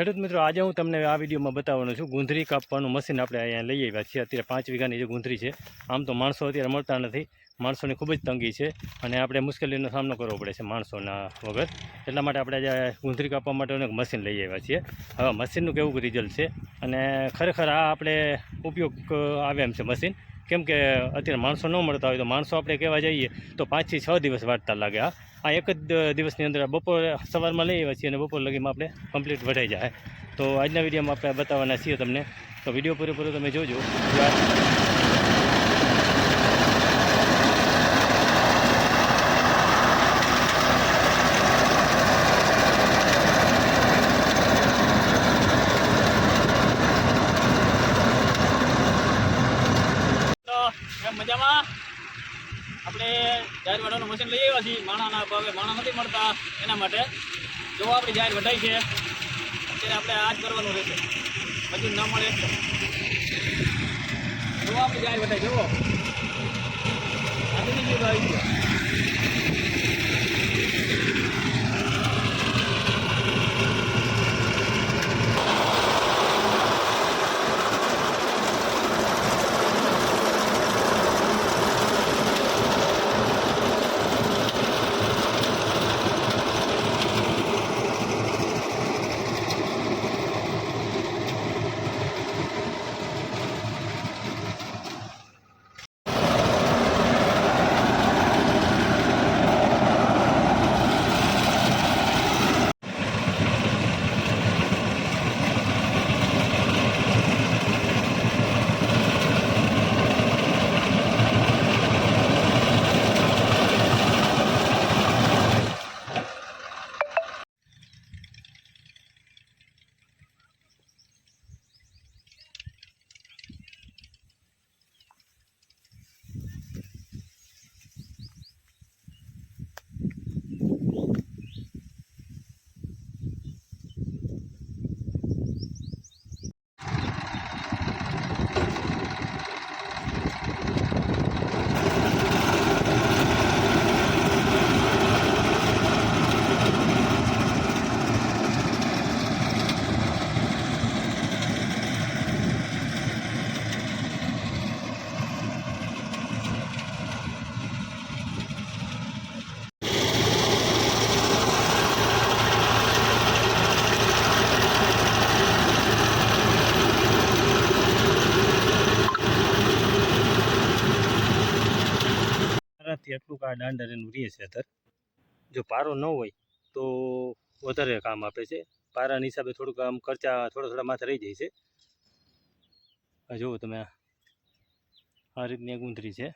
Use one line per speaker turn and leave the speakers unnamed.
ખેડૂત મિત્રો, આજે હું તમને આ વિડીયોમાં બતાવવાનો છું ગુંદરી કાપવાનું મશીન આપણે અહીંયા લઈ આવ્યા છીએ। અત્યારે 5 વીઘાની જે ગુંદરી છે, આમ તો માણસો અત્યારે મળતા નથી, માણસોની ખૂબ જ તંગી છે અને આપણે મુશ્કેલીનો સામનો કરવો પડે છે માણસોના વગર। એટલા માટે આપણે આજે ગુંદરી કાપવા માટેનું એક મશીન લઈ આવ્યા છીએ। હવે મશીનનું કેવું રિઝલ્ટ છે અને ખરેખર આ આપણે ઉપયોગ આવે એમ છે મશીન, કેમ કે અત્યારે માણસો ન મળતા હોય તો માણસો આપણે કહેવા જઈએ તો 5 થી 6 દિવસ વાટતા લાગે। આ એક જ દિવસની અંદર બપોર સવારમાં લઈ આવ્યા છીએ અને બપોર લગીમાં આપણે કમ્પ્લીટ વઢાઈ જાય। તો આજના વિડીયોમાં આપણે બતાવવાના છીએ તમને, તો વિડીયો પૂરેપૂરો તમે જોજો। મજામાં આપણે જાહેર વઢાવાનું મશીન લઈ આવ્યા છીએ। માણાના ભાવે માણા નથી મળતા, એના માટે જો આપણી જાહેર વઢાઈ છે, અત્યારે આપણે આ જ કરવાનું રહેશે, મજૂર ન મળે એટલે જો આપણી જાહેર વઢાઈ જુઓ, આધુનિક યુગ આવી ગયો। એટલું આ દાંડર એનું રહે છે। અત્યારે જો પારો ન હોય તો વધારે કામ આપે છે, પારાના હિસાબે થોડુંક આમ ખર્ચા થોડા માથે રહી જાય છે। જુઓ તમે, આ રીતની ગુંદરી છે।